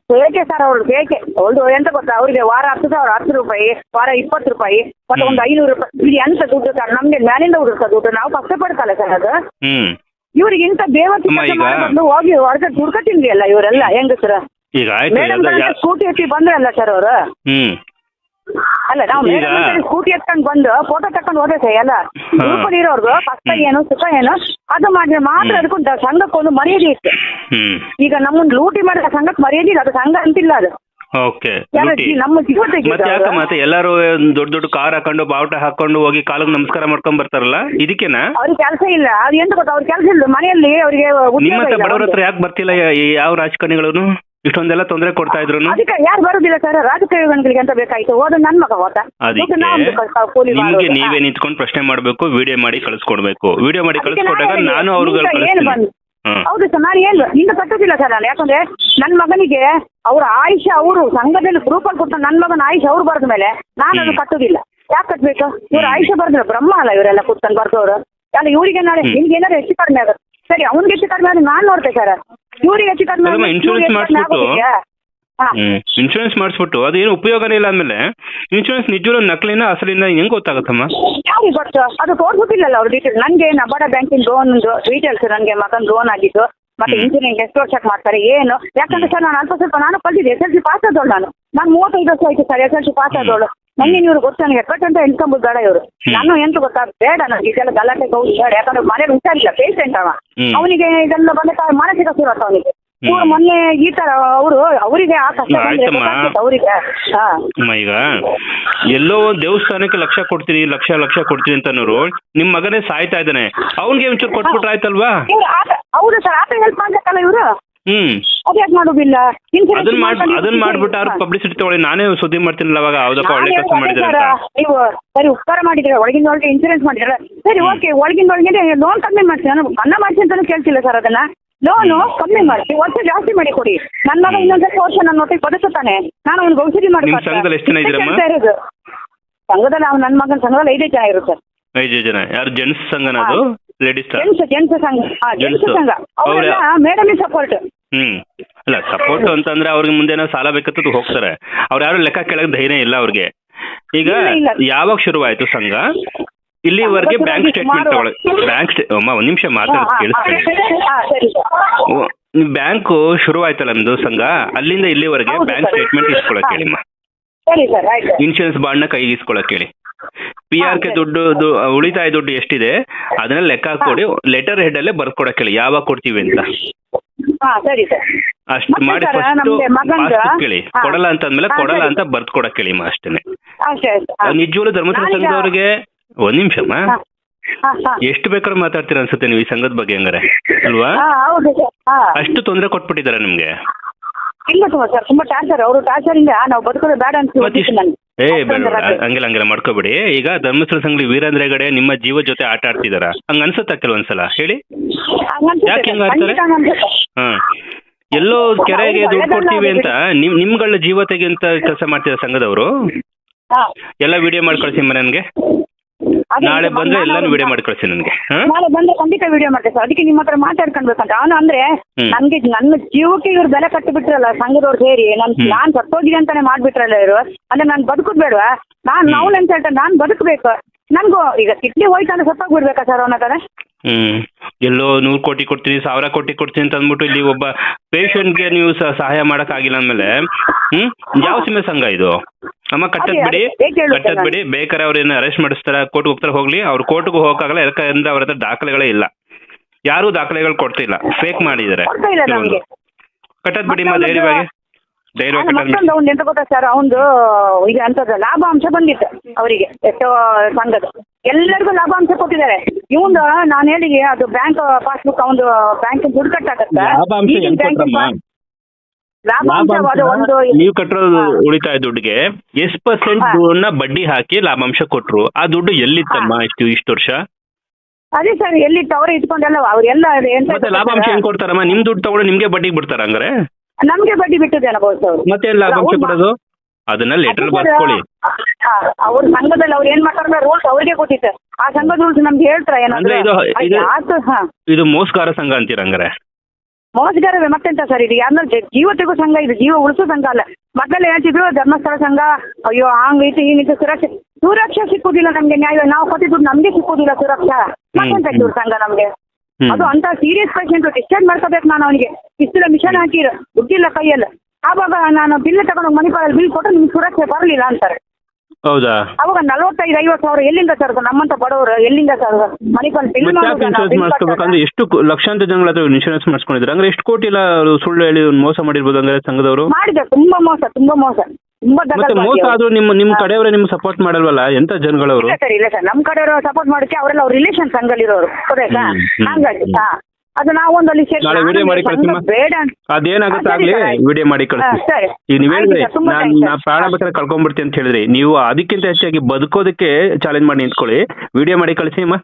ಬೇಕೆ ಸರ್. ಅವ್ರು ಬೇಕೆ ಅವ್ರು ಎಂತ ಗೊತ್ತಾ, ಅವ್ರಿಗೆ ವಾರ 10,000 10 ರೂಪಾಯಿ, ವಾರ 20 ರೂಪಾಯಿ, ಮತ್ತೆ ಒಂದು 500 ರೂಪಾಯಿ. ಇದು ಎಂತ ದುಡ್ಡು ಸರ್? ನಮ್ಗೆ ಮ್ಯಾಲಿಂದ ಹುಡುಕ ದುಡ್ಡು, ನಾವು ಕಷ್ಟಪಡ್ತಲ್ಲ ಸರ್ ಅದು. ಇವ್ರಿಗೆ ಇಂತ ದೇವತೆ ಹೋಗಿ ಹೊರಗೆ ದುಡ್ಕ ತಿಂದ್ರಿ ಅಲ್ಲ ಇವರೆಲ್ಲ ಹೆಂಗಸರ. ಮೇಡಮ್ ಸ್ಕೂಟಿ ಬಂದ್ರಲ್ಲ ಸರ್ ಅವರು. ಅಲ್ಲ ನಾವು ಸ್ಕೂಟಿ ಎತ್ಕೊಂಡು ಬಂದು ಫೋಟೋ ತಕೊಂಡು ಹೋದ್ರೆ ಸರ್ ಎಲ್ಲ ಗ್ರೂಪಲ್ಲಿ ಇರೋರ್ಗು ಕಷ್ಟ ಏನು ಸುಖ ಏನು ಅದು ಮಾಡಿದ್ರೆ ಮಾತ್ರ ಅದಕ್ಕೂ ಸಂಘಕ್ಕೆ ಒಂದು ಮರ್ಯಾದೆ ಇತ್ತು. ಈಗ ನಮ್ಮೊಂದು ಲೂಟಿ ಮಾಡಿದ ಸಂಘಕ್ಕೆ ಮರ್ಯಾದೆ ಇಲ್ಲ, ಅದು ಸಂಘ ಅಂತಿಲ್ಲ ಅದು. ಓಕೆ ನಮ್ಮ ಜೀವತೆಗೆ ಮತ್ತೆ ಯಾಕ ಮತ್ತೆ ಎಲ್ಲಾರು ದೊಡ್ಡ ದೊಡ್ಡ ಕಾರ್ ಹಾಕೊಂಡು ಬಾವುಟ ಹಾಕೊಂಡು ಹೋಗಿ ಕಾಲಿಗೆ ನಮಸ್ಕಾರ ಮಾಡ್ಕೊಂಡ್ ಬರ್ತಾರಲ್ಲ ಇದಕ್ಕೆನಾ? ಅವ್ರಿಗೆ ಕೆಲಸ ಇಲ್ಲ, ಅದು ಎಂತ ಗೊತ್ತಾ, ಅವ್ರ ಕೆಲಸ ಇಲ್ಲ ಮನೆಯಲ್ಲಿ ಅವರಿಗೆ. ನಿಮ್ಮಂತ ಬಡವರ ಹತ್ರ ಯಾಕೆ ಬರ್ತಿಲ್ಲ ಯಾವ ರಾಜಕಾರಣಿಗಳು ಇಷ್ಟೊಂದೆಲ್ಲ ತೊಂದರೆ ಕೊಡ್ತಾ ಇದ್ರು? ಅದಕ್ಕೆ ಯಾರು ಬರುದಿಲ್ಲ ಸರ್, ರಾಜಕಾರಣಿಗಳಿಗೆ ಅಂತ ಬೇಕಾಯ್ತು ಓದು ನನ್ ಮಗ ಹೋದ. ನಿಮ್ಗೆ ನೀವೇ ನಿಂತ್ಕೊಂಡು ಪ್ರಶ್ನೆ ಮಾಡ್ಬೇಕು, ವಿಡಿಯೋ ಮಾಡಿ ಕಳಿಸ್ಕೊಡ್ಬೇಕು. ವಿಡಿಯೋ ಮಾಡಿ ಕಳಿಸ್ಕೊಟ್ಟಾಗ ನಾನು ಅವ್ರಿಗೆ ಹೌದು ಸರ್, ನಾನು ಏನು ನಿಂದ ಕಟ್ಟೋದಿಲ್ಲ ಸರ್ ನಾನು. ಯಾಕಂದ್ರೆ ನನ್ನ ಮಗನಿಗೆ ಅವ್ರ ಆಯುಷ ಅವರು ಸಂಘದಲ್ಲಿ ಗ್ರೂಪಲ್ಲಿ ಕೊಟ್ಟು ನನ್ನ ಮಗನ ಆಯುಷ ಅವ್ರು ಬರೆದ ಮೇಲೆ ನಾನು ಅದು ಕಟ್ಟೋದಿಲ್ಲ. ಯಾಕೆ ಕಟ್ಬೇಕು? ಇವ್ರ ಆಯುಷ ಬರ್ದ್ರೆ ಬ್ರಹ್ಮ ಅಲ್ಲ ಇವರೆಲ್ಲ ಕೂತ್ಕೊಂಡು ಬರ್ದವ್ರು. ಅಲ್ಲ ಇವರಿಗೆ ನಾಳೆ ನಿಮ್ಗೆ ಏನಾದ್ರು ಹೆಚ್ಚು ಕಡಿಮೆ ಆಗುತ್ತೆ ಸರಿ, ಅವ್ನಿಗೆ ಹೆಚ್ಚು ಕಡಿಮೆ ಆದ್ರೆ ನಾನು ನೋಡ್ತೇನೆ ಸರ್. ಇವ್ರಿಗೆ ಹೆಚ್ಚು ಕಡಿಮೆ ಇನ್ಶೂರೆನ್ಸ್ ಮಾಡಿಸ್ಬಿಟ್ಟು ಅದೇನು ಉಪಯೋಗನೇ ಇಲ್ಲ ಅಂದ್ಮೇಲೆ ಇನ್ಶೂರೆನ್ಸ್ ನಿಜವೂ ನಕಲಿನ ಅಸಲಿನ ಹೆಂಗ್ ಗೊತ್ತಾಗತ್ತಮ್ಮ? ಯಾರಿಗೆ ಗೊತ್ತು? ಅದು ತೋರ್ಸುತ್ತಿಲ್ಲಲ್ಲ ಅವ್ರ ಡೀಟೇಲ್ಸ್. ನನಗೆ ನಬಾರ್ಡ ಬ್ಯಾಂಕಿನ ಲೋನ್ ಡೀಟೇಲ್ಸ್ ನನಗೆ ಮಗನ ಲೋನ್ ಆಗಿತ್ತು, ಮತ್ತೆ ಇನ್ಶೂರೆನ್ಸ್ ಎಷ್ಟು ವರ್ಷಕ್ಕೆ ಮಾಡ್ತಾರೆ ಏನು. ಯಾಕಂದ್ರೆ ಸರ್ ನಾನು ಅಲ್ಪ ಸ್ವಲ್ಪ ನಾನು ಕಲ್ತಿದ್ದೆ, SLC ಪಾಸ್ ಆದವಳು ನಾನು 35 ವರ್ಷ ಆಯ್ತು ಸರ್ SLC ಪಾಸ್ ಆದವಳು. ನನಗೆ ಇವ್ರು ಗೊತ್ತು, ನನಗೆ ಎಪ್ಪತ್ತಂತ ಇನ್ಕಮ್ ಬೇಡ ಇವರು. ನಾನು ಎಂತ ಗೊತ್ತಾ, ಬೇಡ ನನಗೆ ಇದೆಲ್ಲ ಗಲಾಟೆ ಗೌ ಬೇಡ. ಯಾಕಂದ್ರೆ ಮನೆ ಹುಷಾರಿಲ್ಲ, ಪೇಷಂಟ್ ಅವ, ಅವನಿಗೆ ಇದೆಲ್ಲ ಬಂದ ಮಾನಸಿಕ ಸಿರತ್ತ ಅವನಿಗೆ. ಇವ್ರು ಮೊನ್ನೆ ಈ ತರ ಅವರಿಗೆ ಆ ಕಷ್ಟ ಅವರಿಗೆ. ಈಗ ಎಲ್ಲೋ ದೇವಸ್ಥಾನಕ್ಕೆ ಲಕ್ಷ ಕೊಡ್ತೀನಿ ಅಂತ ಅನ್ನೋರು ನಿಮ್ ಮಗನೇ ಸಾಯ್ತಾ ಇದ್ದಾನೆ, ಅವ್ನಿಗೆ ಒಂಚೂರು ಕೊಟ್ಬಿಟ್ರೆ ಆಯ್ತಲ್ವಾ? ಹೌದು ಸರ್, ಆತ ಹೆಲ್ಪ್ ಮಾಡ್ಬೇಕಲ್ಲ ಇವರು. ಅದ್ಯಾಕೆ ಮಾಡೋದಿಲ್ಲ? ಅದನ್ನ ಮಾಡ್ಬಿಟ್ಟು ಅವ್ರು ಪಬ್ಲಿಸಿಟಿ ತಗೊಳ್ಳಿ. ನಾನೇ ಸುದ್ದಿ ಮಾಡ್ತೀನಲ್ಲ ಅವಾಗ ಯಾವ್ದಪ್ಪ ಒಳ್ಳೆ ಕೆಲಸ ಮಾಡಿದ್ರೆ ನೀವು ಸರಿ ಉಪಕಾರ ಮಾಡಿದ್ರೆ ಒಳಗಿಂದ ಒಳಗೆ ಇನ್ಶೂರೆನ್ಸ್ ಮಾಡಿದ್ರೆ ಸರಿ ಓಕೆ, ಒಳಗಿಂದ ಒಳಗೆ ಲೋನ್ ಕಮ್ಮಿ ಮಾಡ್ತೀನಿ. ನಾನು ಅನ್ನ ಮಾಡ್ತೀನಿ ಅಂತಾನು ಕೇಳ್ತಿಲ್ಲ ಸರ್, ಅದನ್ನ ಲೋನು ಕಮ್ಮಿ ಮಾಡಿ ವರ್ಷ ಜಾಸ್ತಿ ಮಾಡಿ ಕೊಡಿ. ನನ್ನ ಮಗ ಇನ್ನೊಂದ್ಸರಿ ವರ್ಷ ನನ್ನ ಒಟ್ಟಿಗೆ ಬದುಕುತ್ತಾನೆ, ನಾನು ಅವ್ನಿಗೆ ಔಷಧಿ ಮಾಡಿ. ಸಂಘದಲ್ಲಿ ಅವ್ನು ನನ್ನ ಮಗನ ಸಂಘದಲ್ಲಿ 5 ಜನ ಇರುತ್ತೆ. 5 ಜನ ಯಾರು? ಜೆಂಟ್ಸ್ ಸಂಘನ ಅದು? ಲೇಡೀಸ್ ಜೆಂಟ್ಸ್ ಸಂಘ, ಜೆಂಟ್ಸ್ ಸಂಘ. ಅವರೆಲ್ಲ ಮೇಡಮ್ ಸಪೋರ್ಟ್. ಅಲ್ಲ ಸಪೋರ್ಟ್ ಅಂತಂದ್ರೆ ಅವ್ರಿಗೆ ಮುಂದೆ ಸಾಲ ಬೇಕಂತ ಹೋಗ್ತಾರೆ. ಅವ್ರು ಯಾರು ಲೆಕ್ಕ ಕೆಳಗೆ ಧೈರ್ಯ ಇಲ್ಲ ಅವ್ರಿಗೆ. ಈಗ ಯಾವಾಗ ಶುರುವಾಯ್ತು ಸಂಘ? ಇಲ್ಲಿವರೆಗೆ ಬ್ಯಾಂಕ್ ಸ್ಟೇಟ್ಮೆಂಟ್ ತಗೊಳ್ಳಿ. ಅಮ್ಮ ಒಂದ್ ನಿಮಿಷ ಮಾತಾಡೋದು ಕೇಳಿಸ್ತೀನಿ. ಬ್ಯಾಂಕ್ ಶುರುವಾಯ್ತಲ್ಲ ನಮ್ದು ಸಂಘ, ಅಲ್ಲಿಂದ ಇಲ್ಲಿವರೆಗೆ ಬ್ಯಾಂಕ್ ಸ್ಟೇಟ್ಮೆಂಟ್ ಇಸ್ಕೊಳಕ್ ಹೇಳಿಮ್ಮ. ಇನ್ಶೂರೆನ್ಸ್ ಬಾಂಡ್ ನ ಕೈಗೆ ಇಸ್ಕೊಳಕ್ ಹೇಳಿ. PRK ದುಡ್ಡು ಉಳಿತಾಯ ದುಡ್ಡು ಎಷ್ಟಿದೆ ಅದನ್ನ ಲೆಕ್ಕ ಕೊಡಿ, ಲೆಟರ್ ಹೆಡ್ ಅಲ್ಲೇ ಬರ್ಕೊಡಕ್ ಹೇಳಿ ಯಾವಾಗ ಕೊಡ್ತೀವಿ ಅಂತ. ಅಷ್ಟು ಮಾಡಿ ಫಸ್ಟ್ ಕೇಳಿ. ಕೊಡಲ್ಲ ಅಂತಂದ್ಮೇಲೆ ಕೊಡಲ್ಲ ಅಂತ ಬರ್ದ್ ಕೊಡಕ್ ಹೇಳಿಮ್ಮ ಅಷ್ಟೇನೆ. ನಿಜವಾಗ್ಲೂ ಧರ್ಮಸ್ಥಳ ಸಂಘದವ್ರಿಗೆ ಒಂದ್ ನಿಮಿಷಮ್ಮ ಎಷ್ಟು ಬೇಕಾದ್ರೂ ಮಾತಾಡ್ತೀರ ಅನ್ಸುತ್ತೆ ನೀವು ಈ ಸಂಘದ ಬಗ್ಗೆ, ಹಂಗಾರೆ ಅಲ್ವಾ? ಅಷ್ಟು ತೊಂದರೆ ಕೊಟ್ಬಿಟ್ಟಿದಾರ ನಿಮ್ಗೆ? ಇಲ್ಲ ಸರ್, ತುಂಬಾ ಟಾರ್ಚರ್. ಅವರು ಟಾರ್ಚರ್ ಇಂದ ನಾವು ಬದುಕೋದು ಬೇಡ ಅಂತ ಹಂಗೆಲ್ಲ ಮಾಡ್ಕೋಬೇಡಿ. ಈಗ ಧರ್ಮಸ್ಥಳ ಸಂಘ ವೀರೇಂದ್ರ ಹೆಗಡೆ ನಿಮ್ಮ ಜೀವ ಜೊತೆ ಆಟ ಆಡ್ತಿದಾರ, ಹಂಗ ಅನ್ಸುತ್ತಾ ಕೆಲವೊಂದ್ಸಲ? ಹೇಳಿ ಯಾಕೆ ಹೆಂಗ ಆಡ್ತಾರೆ? ಎಲ್ಲೋ ಕೆರೆಗೆ ದುಡ್ಡು ಕೊಡ್ತೀವಿ ಅಂತ ನಿಮ್ಗಳ ಜೀವ ತೆಗೆ ಅಂತ ಕೆಲಸ ಮಾಡ್ತಿದ್ದಾರೆ ಸಂಘದವರು. ಎಲ್ಲ ವಿಡಿಯೋ ಮಾಡಿ ಕಳ್ಸಿ ನನಗೆ, ನಾಳೆ ಬಂದ್ರೆ ಎಲ್ಲಾನು ವಿಡಿಯೋ ಮಾಡಿ ಕಳ್ಸಿ ನನಗೆ. ನಾಳೆ ಬಂದ್ರೆ ಖಂಡಿತ ವಿಡಿಯೋ ಮಾಡ್ತೇವೆ ಸರ್. ಅದಕ್ಕೆ ನಿಮ್ಮ ಹತ್ರ ಮಾತಾಡ್ಕೊಂಡ್ಬೇಕಂತ ಅವನು. ಅಂದ್ರೆ ನನ್ಗೆ ನನ್ನ ಜೀವಕ್ಕೆ ಇವ್ರು ಬೆಲೆ ಕಟ್ಟಿಬಿಟ್ರಲ್ಲ ಸಂಘದವ್ರು ಸೇರಿ. ನಾನ್ ಸತ್ತೋಗಿದೆ ಅಂತಾನೆ ಮಾಡ್ಬಿಟ್ರಲ್ಲ ಇವರು. ಅಂದ್ರೆ ನಾನು ಬದುಕುದ್ ಬೇಡವಾ? ನಾವು ಅಂತ ಹೇಳ್ತಾರೆ ನಾನು ಬದುಕಬೇಕು. ನನ್ಗೂ ಈಗ ಕಿಡ್ನಿ ಹೋಯ್ತು ಅಂದ್ರೆ ಸತ್ತೋಗ್ಬಿಡ್ಬೇಕಾ ಸರ್ ಅವನ ಕಡೆ? ಎಲ್ಲೋ 100 ಕೋಟಿ ಕೊಡ್ತೀನಿ 1000 ಕೋಟಿ ಕೊಡ್ತೀನಿ ಅಂತ ಅಂದ್ಬಿಟ್ಟು ಇಲ್ಲಿ ಒಬ್ಬ ಪೇಷಂಟ್ಗೆ ನೀವು ಸಹಾಯ ಮಾಡಕ್ ಆಗಿಲ್ಲ ಅಂದ್ಮೇಲೆ ಯಾವ ಸೀಮೆ ಸಂಘ ಇದು? ಅಮ್ಮ ಕಟ್ಟದ್ ಬಿಡಿ. ಬೇಕಾದ್ರೆ ಅವ್ರೇನು ಅರೆಸ್ಟ್ ಮಾಡಿಸ್ತಾರ, ಕೋರ್ಟ್ಗೆ ಹೋಗ್ತಾರೆ, ಹೋಗ್ಲಿ. ಅವ್ರು ಕೋರ್ಟ್ಗೂ ಹೋಗಕ್ಕಾಗಲ್ಲ, ಯಾಕಂದ್ರೆ ಅವ್ರ ಹತ್ರ ದಾಖಲೆಗಳೇ ಇಲ್ಲ. ಯಾರು ದಾಖಲೆಗಳು ಕೊಡ್ತಿಲ್ಲ, ಫೇಕ್ ಮಾಡಿದ್ದಾರೆ. ಕಟ್ಟದ್ ಬಿಡಿ ಧೈರ್ಯವಾಗಿ. ಮತ್ತೊಂದು ಎಂತ ಗೊತ್ತಾ ಸರ್, ಅವಂದು ಈಗ ಅಂತದ ಲಾಭಾಂಶ ಬಂದಿತ್ತು ಅವರಿಗೆ, ಎಷ್ಟೋ ಸಂಘದ ಎಲ್ಲರಿಗೂ ಲಾಭಾಂಶ ಕೊಟ್ಟಿದ್ದಾರೆ. ಇವಂದು ನಾನು ಹೇಳಿ ಅದು ಬ್ಯಾಂಕ್ ಪಾಸ್ಬುಕ್ ಅವಂದು ಬ್ಯಾಂಕ್ ದುಡ್ಡು ಕಟ್ಟಾಗತ್ತೆ. ನೀವು ಕಟ್ಟಿರೋ ಉಳಿತಾಯ ದುಡ್ಡಿಗೆ ಎಷ್ಟು % ಬಡ್ಡಿ ಹಾಕಿ ಲಾಭಾಂಶ ಕೊಟ್ರು? ಆ ದುಡ್ಡು ಎಲ್ಲಿತ್ತಮ್ಮ ಇಷ್ಟು ವರ್ಷ? ಅದೇ ಸರ್, ಎಲ್ಲಿತ್ತು ಅವರೇ ಇಟ್ಕೊಂಡೆಲ್ಲ ಅವ್ರೆಲ್ಲ. ಮತ್ತೆ ಲಾಭಾಂಶ ಹೆಂಗ್ ಕೊಡ್ತಾರಮ್ಮ? ನಿಮ್ ದುಡ್ಡು ತಗೊಂಡು ನಿಮ್ಗೆ ಬಡ್ಡಿಗೆ ಬಿಡ್ತಾರ? ಹಂಗಾರೆ ನಮ್ಗೆ ಬಡ್ಡಿ ಬಿಟ್ಟಿದ್ದೇನೆ ಬಹುಶಃ. ಮತ್ತೆ ಲಾಭಾಂಶ ಕೊಡೋದು? ಅದನ್ನ ಲೆಟರ್ ಬರ್ಕೊಳ್ಳಿ. ಅವ್ರ ಸಂಘದಲ್ಲಿ ಅವ್ರು ಏನ್ ಮಾಡ್ತಾರೆ ರೂಲ್ಸ್ ಅವ್ರಿಗೆ ಗೊತ್ತಿತ್ತು. ಆ ಸಂಘದ ರೂಲ್ಸ್ ನಮ್ಗೆ ಹೇಳ್ತಾರ ಏನಂದ್ರೆ ಇದು ಮೋಸಗಾರ ಸಂಘ ಅಂತೀರ? ಹಂಗಾರೆ ಮೋಸಗಾರವೇ ಮತ್ತೆಂತ ಸರ್ ಇದು? ಯಾರನ್ನ ಜೀವ ತೆಗೋ ಸಂಘ ಇದು, ಜೀವ ಉಳಿಸೋ ಸಂಘ ಅಲ್ಲ. ಮೊದಲೇ ಹೇಳ್ತಿದ್ರು ಧರ್ಮಸ್ಥಳ ಸಂಘ ಅಯ್ಯೋ ಹಂಗೈತಿ ಹಿಂಗಿತ್ತು, ಸುರಕ್ಷೆ ಸಿಕ್ಕುದಿಲ್ಲ ನಮ್ಗೆ, ನ್ಯಾಯ ನಾವು ಕೊಟ್ಟಿದ್ದು ನಮ್ಗೆ ಸಿಕ್ಕುದಿಲ್ಲ ಸುರಕ್ಷಾ. ಮತ್ತೆಂತ ಇದ್ರು ಸಂಘ ನಮ್ಗೆ? ಅದು ಅಂತ ಸೀರಿಯಸ್ ಪೇಷಂಟ್ ಡಿಸ್ಚಾರ್ಜ್ ಮಾಡ್ಕೋಬೇಕು ನಾನು ಅವನಿಗೆ. ಇಷ್ಟೆಲ್ಲ ಮಿಷನ್ ಹಾಕಿರ ದುಡ್ಡಿಲ್ಲ ಕೈಯಲ್ಲ. ಆವಾಗ ನಾನು ಬಿಲ್ ತಗೊಂಡು ಮಣಿಪಾಲಲ್ಲಿ ಬಿಲ್ ಕೊಟ್ಟು ನಿಮ್ಗೆ ಸುರಕ್ಷೆ ಬರಲಿಲ್ಲ ಅಂತಾರೆ. ಹೌದಾ? ಅವಾಗ 45-50 ಎಲ್ಲಿಂದ ಸರ್ ನಮ್ಮಂತ ಬಡವರು ಎಲ್ಲಿಂದ ಸರ್ ಮನೆಗೊಂದು ಬಿಲ್ ಇನ್ಶೂರೆನ್ಸ್ ಮಾಡಿಸ್ಕೋಬೇಕಂದ್ರೆ ಎಷ್ಟು ಲಕ್ಷಾಂತರ ಜನಗಳ ಹತ್ರ ಇನ್ಶೂರೆನ್ಸ್ ಮಾಡಿಸ್ಕೊಂಡಿದ್ರು, ಅಂದ್ರೆ ಎಷ್ಟು ಕೋಟಿ ಇಲ್ಲ ಅವ್ರು ಸುಳ್ಳು ಹೇಳಿ ಒಂದು ಮೋಸ ಮಾಡಿರ್ಬೋದು ಅಂದ್ರೆ ಸಂಘದವರು? ಮಾಡಿದ್ದಾರೆ, ತುಂಬಾ ಮೋಸ ತುಂಬಾ ಮತ್ತೆ ಮೋಸ ಆದ್ರೂ ನಿಮ್ ಕಡೆಯವರೇ ನಿಮ್ಗೆ ಸಪೋರ್ಟ್ ಮಾಡಲ್ವಲ್ಲ, ಎಂತ ಜನಗಳವರು? ಇಲ್ಲ ಸರ್ ನಮ್ ಕಡೆಯವರು ಸಪೋರ್ಟ್ ಮಾಡೋಕೆ ಅವರೆಲ್ಲ ಅವ್ರ ರಿಲೇಷನ್ ಸಂಘದಲ್ಲಿರೋರು ಗೊತ್ತಾಯ್ತಾ, ಹಂಗಾಗಿ ಅದು ನಾವು ಒಂದು ಅಲ್ಲಿ ನಾಳೆ ವಿಡಿಯೋ ಮಾಡಿ ಕಳಿಸಿ, ಬೇಡ ಅದೇನಾಗುತ್ತೆ ಆಗ್ಲಿ ವಿಡಿಯೋ ಮಾಡಿ ಕಳಿಸಿ. ಸರಿ ಈಗ ನೀವ್ ಹೇಳಿದ್ರಿ ನಾ ಪ್ರಾಣ ಬೇಕಾದ್ರೆ ಕಳ್ಕೊಂಡ್ಬಿಡ್ತೀನಿ ಅಂತ ಹೇಳಿದ್ರಿ, ನೀವು ಅದಕ್ಕಿಂತ ಹೆಚ್ಚಾಗಿ ಬದುಕೋದಕ್ಕೆ ಚಾಲೆಂಜ್ ಮಾಡಿ ನಿಂತ್ಕೊಳ್ಳಿ, ವಿಡಿಯೋ ಮಾಡಿ ಕಳಿಸಿ ಅಮ್ಮ.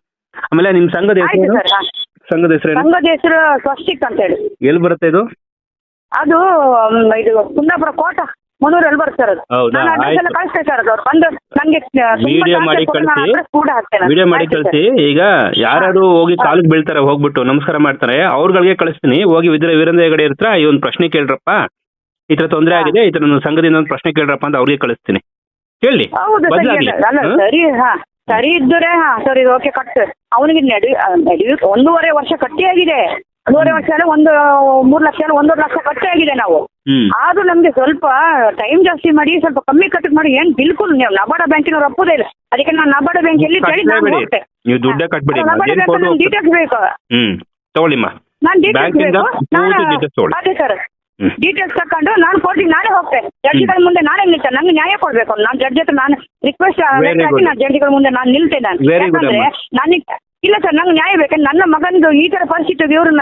ಆಮೇಲೆ ನಿಮ್ ಸಂಘದ ಹೆಸರು? ಸಂಘದ ಹೆಸರು? ಸಂಘದ ಹೆಸರು ಸ್ವಸ್ತಿಕ್ ಅಂತ ಹೇಳಿ. ಎಲ್ಲಿ ಬರುತ್ತೆ ಇದು? ಅದು ಇದು ಕುಂದಾಪುರ ಕೋಟ ಮುನ್ನೂರಲ್ಲಿ ಬರುತ್ತೆ ಸರ್. ಹೌದಾ? ಕಳಿಸ್ತೇನೆ ಸರ್, ಅವ್ರು ಬಂದು ನಂಗೆ ವಿಡಿಯೋ ಮಾಡಿ ಕಳಿಸಿ, ವಿಡಿಯೋ ಮಾಡಿ ಕಳಿಸಿ. ಈಗ ಯಾರು ಹೋಗಿ ಕಾಲಿಗೆ ಬೀಳ್ತಾರೆ, ಹೋಗ್ಬಿಟ್ಟು ನಮಸ್ಕಾರ ಮಾಡ್ತಾರೆ, ಅವ್ರಗಳಿಗೆ ಕಳಿಸ್ತೀನಿ. ಹೋಗಿ ವೀರೇಂದ್ರ ಹೆಗಡೆ ಹತ್ರ ಈ ಒಂದು ಪ್ರಶ್ನೆ ಕೇಳ್ರಪ್ಪ, ಈ ತರ ತೊಂದರೆ ಆಗಿದೆ, ಈ ತರ ನನ್ನ ಸಂಘದಿಂದ ಒಂದು ಪ್ರಶ್ನೆ ಕೇಳ್ರಪ್ಪ ಅಂತ ಅವ್ರಿಗೆ ಕಳಿಸ್ತೀನಿ. ಕೇಳಿ ಬದಲಾಗ್ಲಿ. ಸರಿ ಇದ್ದರೆ ಸರಿ ಓಕೆ ಕಟ್. ಅವನಿಗೆ 1.5 ವರ್ಷ ಕಟ್ಟಿ ಆಗಿದೆ. 1.5 ವರ್ಷ 3 ಲಕ್ಷ 1.5 ಲಕ್ಷ ಕಟ್ಟಿ ಆಗಿದೆ ನಾವು. ಆದ್ರೂ ನಮ್ಗೆ ಸ್ವಲ್ಪ ಟೈಮ್ ಜಾಸ್ತಿ ಮಾಡಿ ಸ್ವಲ್ಪ ಕಮ್ಮಿ ಕಟ್ಟಿಗೆ ಮಾಡಿ. ಏನ್ ಬಿಲ್ಕುಲ್ ನೀವು ನಬಾರ್ಡ್ ಬ್ಯಾಂಕಿನವ್ರು ಒಪ್ಪುದೇ ಇಲ್ಲ. ಅದಕ್ಕೆ ನಾನು ನಬಾರ್ಡ್ ಬ್ಯಾಂಕ್ ಎಲ್ಲಿ ನೀವು ದುಡ್ಡೇ ಕಟ್ಬಿಡಿ, ಡೀಟೇಲ್ಸ್ ಬೇಕು. ತಗೊಳ್ಳಿಮ್ಮ, ನಾನು ಡೀಟೇಲ್ಸ್ ಬೇಕು. ಅದೇ ಸರ್ ಡೀಟೇಲ್ಸ್ ತಕೊಂಡು ನಾನು ಕೋರ್ಟಿಗೆ ನಾನೇ ಹೋಗ್ತೇನೆ. ಜಡ್ಜಿಗಳ ಮುಂದೆ ನಾನೇ ನಿಲ್ತೇನೆ. ನಂಗೆ ನ್ಯಾಯ ಕೊಡ್ಬೇಕು. ನಾನು ಜಡ್ಜ್ ಹತ್ರ ನಾನು ರಿಕ್ವೆಸ್ಟ್ ಹಾಕಿ ನಾನು ಜಡ್ಜಿಗಳ ಮುಂದೆ ನಾನು ನಿಲ್ತೇನೆ. ಯಾಕಂದ್ರೆ ನನಗೆ ಇಲ್ಲ ಸರ್ ನಂಗೆ ನ್ಯಾಯ ಬೇಕಂದ್ರೆ ನನ್ನ ಮಗಂದು ಈ ತರ ಪರಿಸ್ಥಿತಿಗೆ ಇವ್ರನ್ನ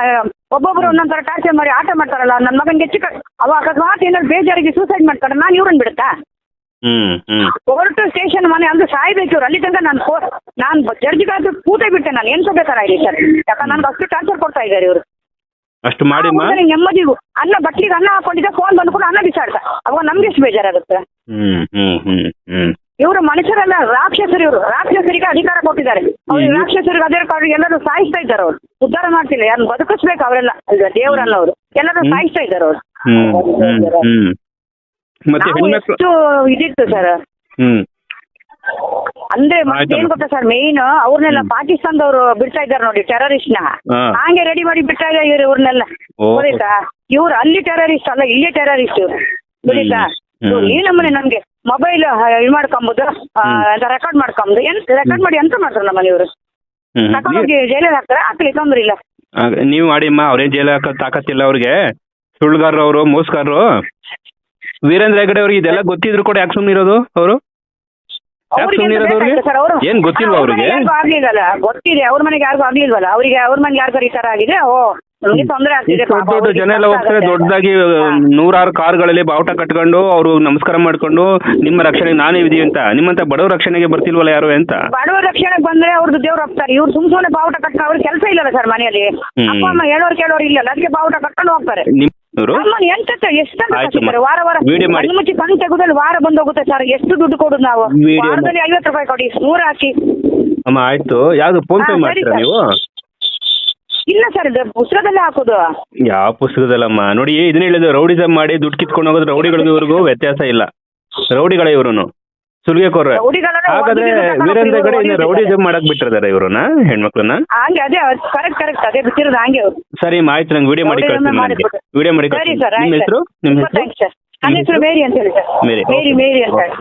ಒಬ್ಬೊಬ್ರು ಒಂದೊಂದರ ಟಾರ್ಚರ್ ಮಾಡಿ ಆಟ ಮಾಡ್ತಾರಲ್ಲ. ನನ್ನ ಮಗನಿಗೆ ಅವ ಅಕಸ್ಮಾತ್ ಏನಾದ್ರು ಬೇಜಾರಿಗೆ ಸೂಸೈಡ್ ಮಾಡ್ತಾರೆ, ನಾನು ಇವ್ರನ್ನ ಬಿಡುತ್ತಾ? ಕೋರ್ಟ್ ಸ್ಟೇಷನ್ ಮನೆ ಅಂದ್ರೆ ಸಾಯ್ಬೇಕು ಇವ್ರು. ಅಲ್ಲಿ ತನಕ ನಾನು ಜಡ್ಜಿಗಳ ಹತ್ರ ಕೂತೇ ಬಿಟ್ಟೆ. ನಾನು ಏನ್ ಬೇಕಾರಾಗಿ ಸರ್, ಯಾಕಂದ್ರೆ ನನ್ಗೆ ಅಷ್ಟು ಟಾರ್ಚರ್ ಕೊಡ್ತಾ ಇದ್ದಾರೆ ಇವರು. ಅಷ್ಟು ಮಾಡಿ ನೆಮ್ಮದಿಗೂ ಅನ್ನ ಬಟ್ಲಿಗೆ ಅನ್ನ ಹಾಕೊಂಡಿದ್ದೆ, ಫೋನ್ ಬಂದ್ಕೊಂಡು ಅನ್ನ ಬಿಸಾಡ್ತ. ಅವಾಗ ನಮ್ಗೆ ಎಷ್ಟು ಬೇಜಾರಾಗುತ್ತೆ. ಇವರು ಮನುಷ್ಯರೆಲ್ಲ ರಾಕ್ಷಸರು. ಇವರು ರಾಕ್ಷಸರಿಗೆ ಅಧಿಕಾರ ಕೊಟ್ಟಿದ್ದಾರೆ. ಅವ್ರಿಗೆ ರಾಕ್ಷಸರಿಗೆ ಅಧಿಕಾರ ಎಲ್ಲರೂ ಸಾಯಿಸ್ತಾ ಇದ್ದಾರೆ. ಅವ್ರು ಉದ್ಧಾರ ಮಾಡ್ತಿಲ್ಲ, ಯಾರನ್ನ ಬದುಕಿಸ್ಬೇಕು ಅವರೆಲ್ಲ ದೇವರನ್ನವರು ಎಲ್ಲರೂ ಸಾಯಿಸ್ತಾ ಇದ್ದಾರೆ ಅವ್ರು. ಎಷ್ಟು ಇದಿತ್ತು ಸರ್ ಅಂದ್ರೆ ಏನ್ ಗೊತ್ತಾ ಸರ್, ಮೇನ್ ಅವ್ರನ್ನೆಲ್ಲ ಪಾಕಿಸ್ತಾನದವ್ರು ಬಿಡ್ತಾ ಇದ್ದಾರೆ ನೋಡಿ, ಟೆರರಿಸ್ಟ್ ನ ಹಾಗೆ ರೆಡಿ ಮಾಡಿ ಬಿಡ್ತಾ ಇದ್ದಾರೆ ಇವ್ರನ್ನೆಲ್ಲ. ಗೊತ್ತಾಯ್ತಾ? ಇವ್ರು ಅಲ್ಲಿ ಟೆರರಿಸ್ಟ್ ಅಲ್ಲ, ಇಲ್ಲೇ ಟೆರರಿಸ್ಟ್ ಇವ್ರು. ಗೊತ್ತಾಯ್ತಾ? ಈ ನಮ್ಮನೆ ನಮ್ಗೆ ಮೊಬೈಲ್ ಇದು ಮಾಡ್ಕೊಂಬುದು, ರೆಕಾರ್ಡ್ ಮಾಡ್ಕೊಂಬುದು. ರೆಕಾರ್ಡ್ ಮಾಡಿ ಎಂತ ಮಾಡ್ತಾರೆ ನಮ್ಮ ಮನೆಯವರು? ತಕೊಂಡೋಗಿ ಜೈಲಿಗೆ ಹಾಕ್ತಾರೆ. ಹಾಕ್ಲಿ ತೊಂದ್ರೆ ಇಲ್ಲ. ನೀವು ಮಾಡಿಮ್ಮ, ಅವ್ರೇನ್ ಜೈಲಿಗೆ ಹಾಕೋ ತಾಕತ್ತಿಲ್ಲ ಅವ್ರಿಗೆ. ಸುಳ್ಳುಗಾರರು ಅವರು, ಮೋಸಗಾರರು. ವೀರೇಂದ್ರ ಹೆಗಡೆ ಅವ್ರಿಗೆ ಇದೆಲ್ಲ ಗೊತ್ತಿದ್ರು ಕೂಡ ಯಾಕೆ ಸುಮ್ಮನಿರೋದು ಅವರು? ಏನ್ ಗೊತ್ತಿಲ್ವಾ ಅವ್ರಿಗೆ? ಆಗ್ಲಿಲ್ಲ, ಗೊತ್ತಿದೆ. ಅವ್ರ ಮನೆಗೆ ಯಾರಿಗೂ ಆಗ್ಲಿಲ್ವಲ್ಲ. ಅವ್ರಿಗೆ ಅವ್ರ ಮನೆಗೆ ಯಾರಿಗಾರು ಈ ತರ ಆಗಿದೆ. ನಮ್ಗೆ ತೊಂದರೆ ಆಗ್ತಿದೆ. ದೊಡ್ಡ ಜನ ಎಲ್ಲ ಹೋಗ್ತಾರೆ, ದೊಡ್ಡದಾಗಿ 100 ಕಾರುಗಳಲ್ಲಿ ಬಾವುಟ ಕಟ್ಕೊಂಡು ಅವ್ರು ನಮಸ್ಕಾರ ಮಾಡ್ಕೊಂಡು ನಿಮ್ಮ ರಕ್ಷಣೆಗೆ ನಾನೇ ಇದೀವಿ ಅಂತ. ನಿಮ್ಮಂತ ಬಡವ್ರ ರಕ್ಷಣೆಗೆ ಬರ್ತಿಲ್ವಲ್ಲ ಯಾರು ಅಂತ? ಬಡವರ ರಕ್ಷಣೆಗೆ ಬಂದ್ರೆ ಅವ್ರದ್ದು ದೇವ್ರು ಹೋಗ್ತಾರೆ. ಇವ್ರು ಸುಮ್ನೆ ಬಾವುಟ ಕಟ್ಕೊಂಡು ಅವ್ರಿಗೆ ಕೆಲಸ ಇಲ್ಲಲ್ಲ ಸರ್ ಮನೆಯಲ್ಲಿ. ಅಪ್ಪ ಅಮ್ಮ ಹೇಳೋರು ಕೇಳೋರು ಇಲ್ಲ, ಅದಕ್ಕೆ ಬಾವುಟ ಕಟ್ಕೊಂಡು ಹೋಗ್ತಾರೆ. ಎಷ್ಟು ಮುಚ್ಚಿ ಕಣ್ ತೆಗುದಲ್ಲಿ ವಾರ ಬಂದ್ ಹೋಗುತ್ತೆ ಸರ್. ಎಷ್ಟು ದುಡ್ಡು ಕೊಡುದು ನಾವು? ವಾರದಲ್ಲಿ 50 ರೂಪಾಯಿ ಕೊಡಿ, 100 ಹಾಕಿ. ಅಮ್ಮ ಆಯ್ತು, ಯಾವ್ದು ಫೋನ್ ಪೇ ಮಾಡ್ತೀರಾ ನೀವು? ಇಲ್ಲ ಸರ್, ಇದು ಪುಸ್ತಕದಲ್ಲೇ ಹಾಕೋದು. ಯಾವ ಪುಸ್ತಕದಲ್ಲಮ್ಮ? ನೋಡಿ ಇದನ್ನ ಹೇಳಿದ್ರು, ರೌಡಿಸಮ್ ಮಾಡಿ ದುಡ್ಡು ಕಿತ್ಕೊಂಡು ಹೋಗೋದು ರೌಡಿಗಳಿಗೂ ವ್ಯತ್ಯಾಸ ಇಲ್ಲ. ರೌಡಿಗಳೇ ಇವ್ರು, ಸುಲಿಗೆಕೋರ್ರೆ. ಹಾಗಾದ್ರೆ ವೀರೇಂದ್ರ ಹೆಗಡೆ ರೌಡಿಸಮ್ ಮಾಡಕ್ ಬಿಟ್ಟಿರ್ತಾರೆ ಇವ್ರನ್ನ, ಹೆಣ್ಮಕ್ಳನ್ನ. ಹಂಗೆ ಅದೇ ಕರೆಕ್ಟ್ ಅದೇ ಬಿಟ್ಟಿರೋದು ಹಂಗೆ. ಸರಿ ಆಯ್ತು, ನಂಗೆ ವಿಡಿಯೋ ಮಾಡಿ ಕಳಿಸ್ತೀನಿ. ವಿಡಿಯೋ ಮಾಡಿ ಕಳಿಸ್ತೀನಿ. ನಿಮ್ಮ ಹೆಸರು? ನನ್ನ ಹೆಸರು ಮೇರಿ ಅಂತ ಹೇಳಿ ಸರ್. ಮೇರಿ ಅಂತ ಹೇಳಿ.